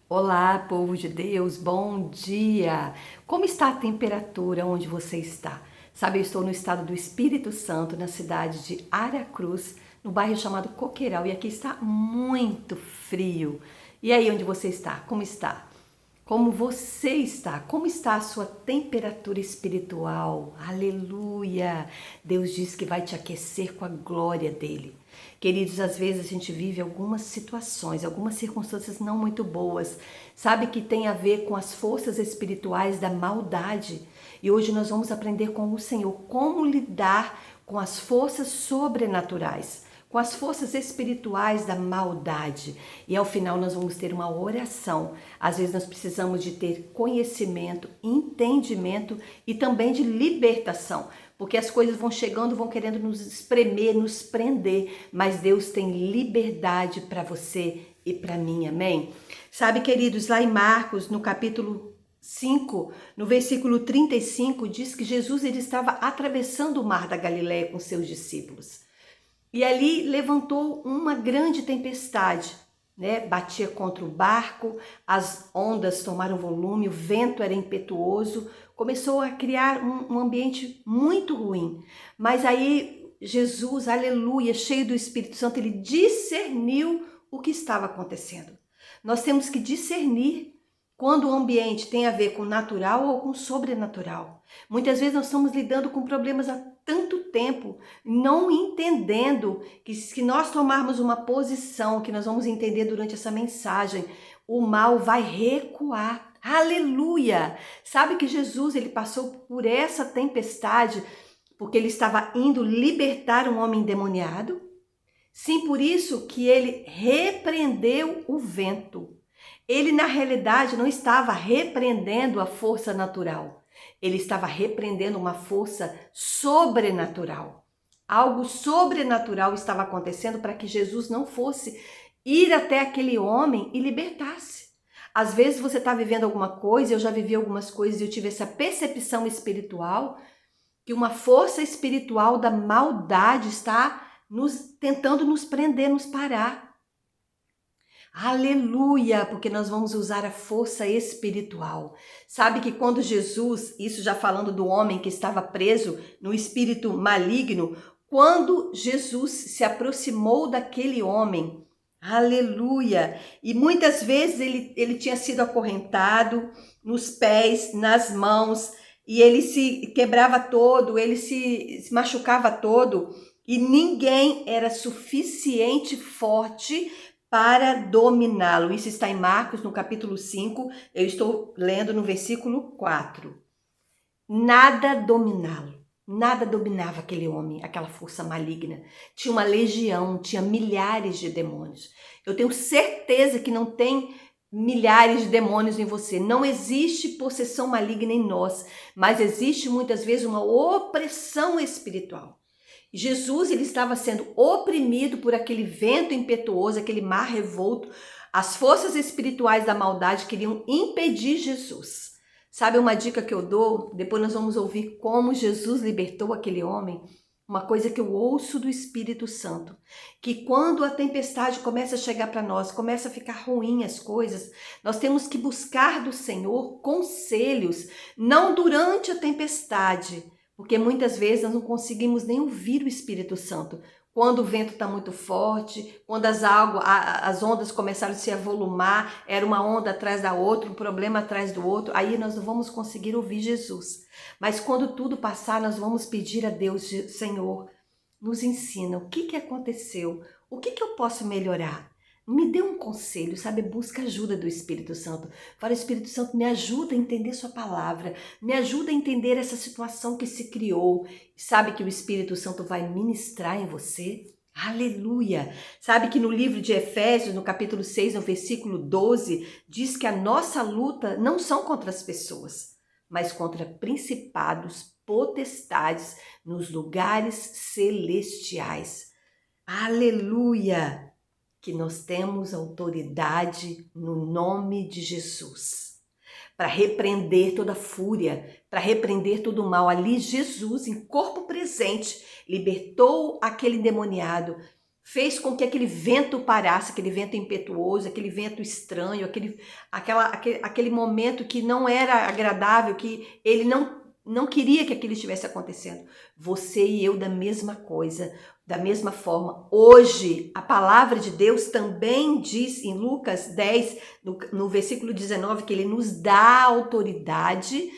Olá, povo de Deus, bom dia! Como está a temperatura onde você está? Sabe, eu estou no estado do Espírito Santo, na cidade de Aracruz, no bairro chamado Coqueiral, e aqui está muito frio. E aí, onde você está? Como está? Como você está? Como está a sua temperatura espiritual? Aleluia! Deus diz que vai te aquecer com a glória dele. Queridos, às vezes a gente vive algumas situações, algumas circunstâncias não muito boas, sabe, que tem a ver com as forças espirituais da maldade. E hoje nós vamos aprender com o Senhor como lidar com as forças sobrenaturais, com as forças espirituais da maldade. E ao final nós vamos ter uma oração. Às vezes nós precisamos de ter conhecimento, entendimento e também de libertação, porque as coisas vão chegando, vão querendo nos espremer, nos prender, mas Deus tem liberdade para você e para mim, amém? Sabe, queridos, lá em Marcos, no capítulo 5, no versículo 35, diz que Jesus ele estava atravessando o mar da Galileia com seus discípulos. E ali levantou uma grande tempestade, né? Batia contra o barco, as ondas tomaram volume, o vento era impetuoso, começou a criar um ambiente muito ruim. Mas aí Jesus, aleluia, cheio do Espírito Santo, ele discerniu o que estava acontecendo. Nós temos que discernir quando o ambiente tem a ver com natural ou com sobrenatural. Muitas vezes nós estamos lidando com problemas há tanto tempo, não entendendo que se nós tomarmos uma posição, que nós vamos entender durante essa mensagem, o mal vai recuar. Aleluia! Sabe que Jesus ele passou por essa tempestade porque ele estava indo libertar um homem endemoniado? Sim, por isso que ele repreendeu o vento. Ele, na realidade, não estava repreendendo a força natural. Ele estava repreendendo uma força sobrenatural. Algo sobrenatural estava acontecendo para que Jesus não fosse ir até aquele homem e libertasse. Às vezes você está vivendo alguma coisa, eu já vivi algumas coisas e eu tive essa percepção espiritual que uma força espiritual da maldade está tentando nos prender, nos parar. Aleluia, porque nós vamos usar a força espiritual. Sabe que quando Jesus, isso já falando do homem que estava preso no espírito maligno, quando Jesus se aproximou daquele homem, aleluia, e muitas vezes ele tinha sido acorrentado nos pés, nas mãos, e ele se quebrava todo, ele se machucava todo, e ninguém era suficiente forte para dominá-lo. Isso está em Marcos, no capítulo 5, eu estou lendo no versículo 4. Nada dominá-lo, nada dominava aquele homem, aquela força maligna. Tinha uma legião, tinha milhares de demônios. Eu tenho certeza que não tem milhares de demônios em você. Não existe possessão maligna em nós, mas existe muitas vezes uma opressão espiritual. Jesus ele estava sendo oprimido por aquele vento impetuoso, aquele mar revolto. As forças espirituais da maldade queriam impedir Jesus. Sabe uma dica que eu dou? Depois nós vamos ouvir como Jesus libertou aquele homem. Uma coisa que eu ouço do Espírito Santo, que quando a tempestade começa a chegar para nós, começa a ficar ruim as coisas, nós temos que buscar do Senhor conselhos, não durante a tempestade, porque muitas vezes nós não conseguimos nem ouvir o Espírito Santo. Quando o vento está muito forte, quando as ondas começaram a se avolumar, era uma onda atrás da outra, um problema atrás do outro, aí nós não vamos conseguir ouvir Jesus. Mas quando tudo passar, nós vamos pedir a Deus, Senhor, nos ensina o que aconteceu, o que eu posso melhorar. Me dê um conselho, sabe? Busca ajuda do Espírito Santo. Fala, Espírito Santo, me ajuda a entender sua palavra. Me ajuda a entender essa situação que se criou. Sabe que o Espírito Santo vai ministrar em você? Aleluia! Sabe que no livro de Efésios, no capítulo 6, no versículo 12, diz que a nossa luta não são contra as pessoas, mas contra principados, potestades nos lugares celestiais. Aleluia! Que nós temos autoridade no nome de Jesus para repreender toda fúria, para repreender todo o mal. Ali Jesus, em corpo presente, libertou aquele endemoniado, fez com que aquele vento parasse, aquele vento impetuoso, aquele vento estranho, aquele momento que não era agradável, que ele não queria que aquilo estivesse acontecendo. Você e eu da mesma coisa, da mesma forma. Hoje, a palavra de Deus também diz em Lucas 10, no versículo 19, que ele nos dá autoridade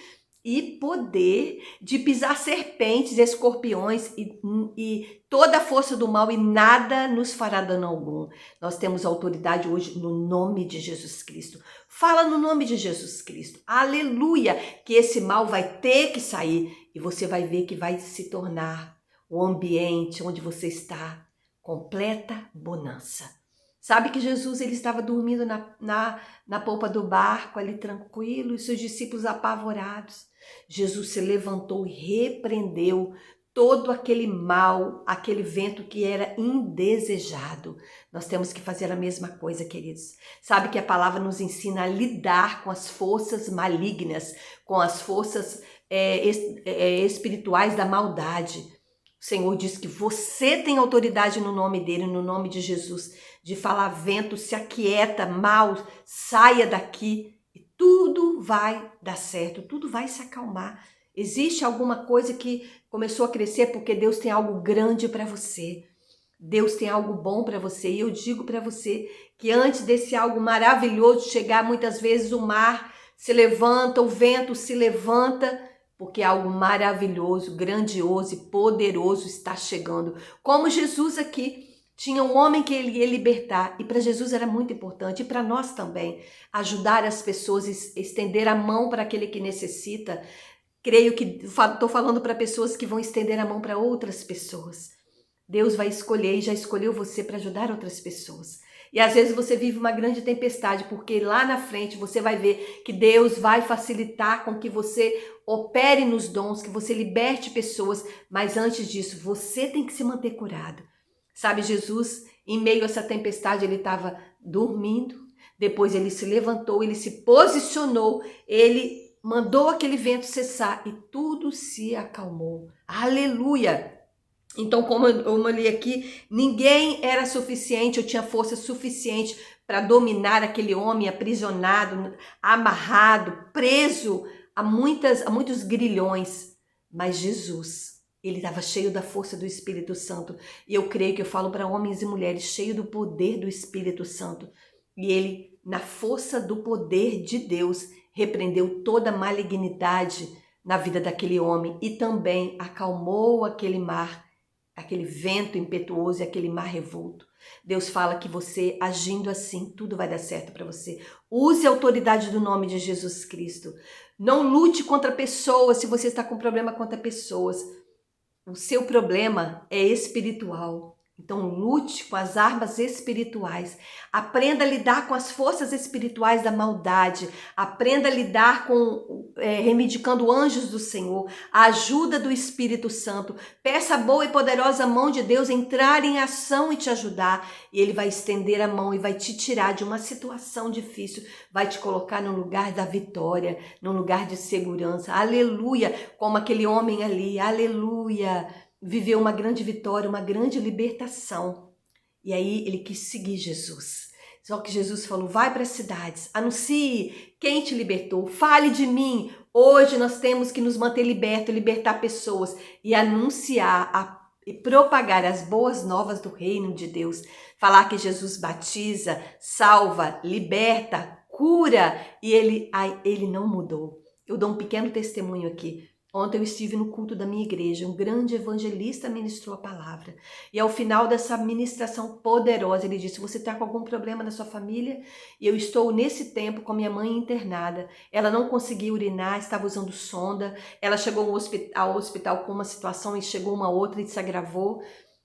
e poder de pisar serpentes, escorpiões e toda a força do mal, e nada nos fará dano algum. Nós temos autoridade hoje no nome de Jesus Cristo. Fala no nome de Jesus Cristo. Aleluia! Que esse mal vai ter que sair e você vai ver que vai se tornar o ambiente onde você está completa bonança. Sabe que Jesus ele estava dormindo na polpa do barco ali tranquilo e seus discípulos apavorados. Jesus se levantou e repreendeu todo aquele mal, aquele vento que era indesejado. Nós temos que fazer a mesma coisa, queridos. Sabe que a palavra nos ensina a lidar com as forças malignas, com as forças espirituais da maldade. O Senhor diz que você tem autoridade no nome dele, no nome de Jesus, de falar: vento, se aquieta, mal, saia daqui. Tudo vai dar certo, tudo vai se acalmar. Existe alguma coisa que começou a crescer porque Deus tem algo grande para você. Deus tem algo bom para você. E eu digo para você que antes desse algo maravilhoso chegar, muitas vezes o mar se levanta, o vento se levanta, porque algo maravilhoso, grandioso e poderoso está chegando. Como Jesus aqui. Tinha um homem que ele ia libertar, e para Jesus era muito importante, e para nós também, ajudar as pessoas, estender a mão para aquele que necessita. Creio que estou falando para pessoas que vão estender a mão para outras pessoas. Deus vai escolher e já escolheu você para ajudar outras pessoas. E às vezes você vive uma grande tempestade, porque lá na frente você vai ver que Deus vai facilitar com que você opere nos dons, que você liberte pessoas, mas antes disso, você tem que se manter curado. Sabe, Jesus, em meio a essa tempestade, ele estava dormindo, depois ele se levantou, ele se posicionou, ele mandou aquele vento cessar e tudo se acalmou. Aleluia! Então, como eu li aqui, ninguém era suficiente, eu tinha força suficiente para dominar aquele homem aprisionado, amarrado, preso a muitos grilhões, mas Jesus... ele estava cheio da força do Espírito Santo. E eu creio que eu falo para homens e mulheres, cheio do poder do Espírito Santo. E ele, na força do poder de Deus, repreendeu toda a malignidade na vida daquele homem e também acalmou aquele mar, aquele vento impetuoso e aquele mar revolto. Deus fala que você, agindo assim, tudo vai dar certo para você. Use a autoridade do nome de Jesus Cristo. Não lute contra pessoas se você está com problema contra pessoas. O seu problema é espiritual. Então lute com as armas espirituais. Aprenda a lidar com as forças espirituais da maldade. Aprenda a lidar reivindicando anjos do Senhor. A ajuda do Espírito Santo. Peça a boa e poderosa mão de Deus entrar em ação e te ajudar. E Ele vai estender a mão e vai te tirar de uma situação difícil. Vai te colocar no lugar da vitória, no lugar de segurança. Aleluia! Como aquele homem ali. Aleluia! Viveu uma grande vitória, uma grande libertação. E aí ele quis seguir Jesus. Só que Jesus falou: vai para as cidades, anuncie quem te libertou, fale de mim. Hoje nós temos que nos manter libertos, libertar pessoas e anunciar e propagar as boas novas do reino de Deus. Falar que Jesus batiza, salva, liberta, cura, e ele não mudou. Eu dou um pequeno testemunho aqui. Ontem eu estive no culto da minha igreja, um grande evangelista ministrou a palavra. E ao final dessa ministração poderosa, ele disse: você está com algum problema na sua família? E eu estou nesse tempo com minha mãe internada. Ela não conseguia urinar, estava usando sonda. Ela chegou ao hospital com uma situação e chegou uma outra e se agravou.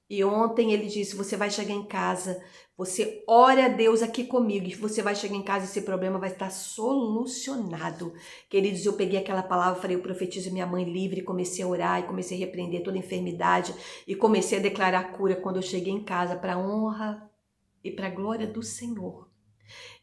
E ontem ele disse: você vai chegar em casa, você ora a Deus aqui comigo, e você vai chegar em casa e esse problema vai estar solucionado. Queridos, eu peguei aquela palavra, falei: eu profetizo minha mãe livre, comecei a orar e comecei a repreender toda enfermidade e comecei a declarar cura. Quando eu cheguei em casa, para a honra e para a glória do Senhor,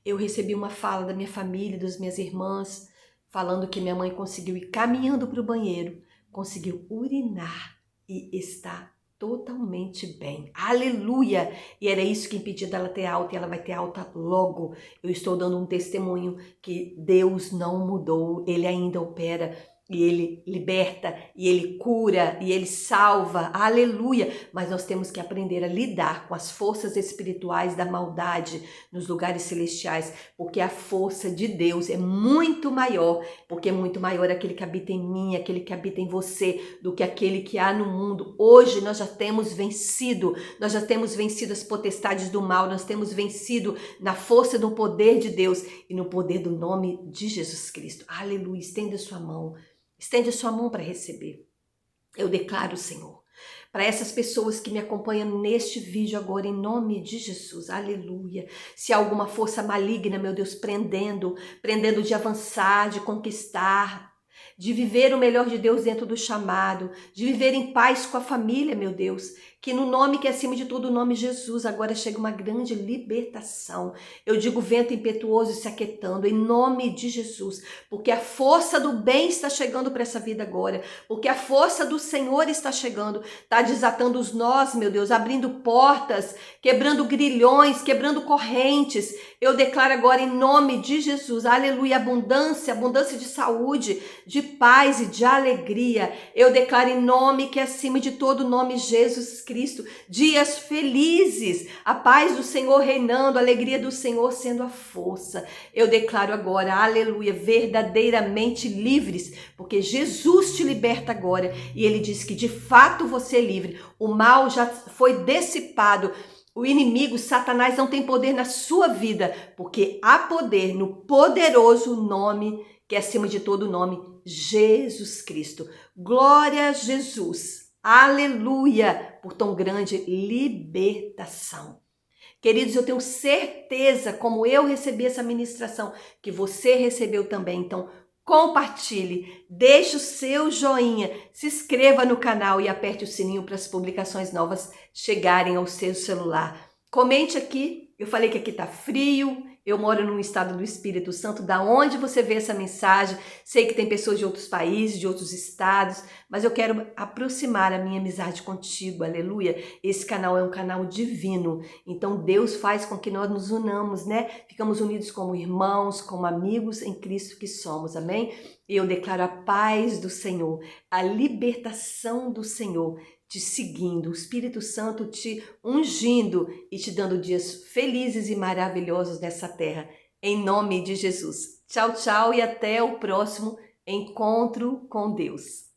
eu recebi uma fala da minha família, das minhas irmãs, falando que minha mãe conseguiu ir caminhando para o banheiro, conseguiu urinar e está totalmente bem. Aleluia! E era isso que impedia dela ter alta, e ela vai ter alta logo. Eu estou dando um testemunho que Deus não mudou, Ele ainda opera. E Ele liberta, e Ele cura, e Ele salva, aleluia! Mas nós temos que aprender a lidar com as forças espirituais da maldade nos lugares celestiais, porque a força de Deus é muito maior, porque é muito maior aquele que habita em mim, aquele que habita em você, do que aquele que há no mundo. Hoje nós já temos vencido as potestades do mal, nós temos vencido na força do poder de Deus e no poder do nome de Jesus Cristo. Aleluia! Estende a sua mão para receber. Eu declaro, Senhor, para essas pessoas que me acompanham neste vídeo agora, em nome de Jesus, aleluia. Se há alguma força maligna, meu Deus, prendendo de avançar, de conquistar, de viver o melhor de Deus dentro do chamado, de viver em paz com a família, meu Deus, que no nome que é acima de todo o nome Jesus, agora chega uma grande libertação. Eu digo vento impetuoso se aquietando, em nome de Jesus, porque a força do bem está chegando para essa vida agora, porque a força do Senhor está chegando, está desatando os nós, meu Deus, abrindo portas, quebrando grilhões, quebrando correntes. Eu declaro agora em nome de Jesus, aleluia, abundância de saúde, de paz e de alegria. Eu declaro em nome que é acima de todo nome Jesus Cristo, dias felizes, a paz do Senhor reinando, a alegria do Senhor sendo a força. Eu declaro agora, aleluia, verdadeiramente livres, porque Jesus te liberta agora e Ele diz que de fato você é livre. O mal já foi dissipado. O inimigo, Satanás, não tem poder na sua vida, porque há poder no poderoso nome que é acima de todo nome, Jesus Cristo. Glória a Jesus. Aleluia, por tão grande libertação. Queridos, eu tenho certeza, como eu recebi essa ministração, que você recebeu também. Então, compartilhe, deixe o seu joinha, se inscreva no canal e aperte o sininho para as publicações novas chegarem ao seu celular. Comente aqui, eu falei que aqui tá frio, eu moro num estado do Espírito Santo, da onde você vê essa mensagem. Sei que tem pessoas de outros países, de outros estados, mas eu quero aproximar a minha amizade contigo, aleluia. Esse canal é um canal divino, então Deus faz com que nós nos unamos, né? Ficamos unidos como irmãos, como amigos em Cristo que somos, amém? E eu declaro a paz do Senhor, a libertação do Senhor, te seguindo, o Espírito Santo te ungindo e te dando dias felizes e maravilhosos nessa terra, em nome de Jesus. Tchau, tchau e até o próximo encontro com Deus.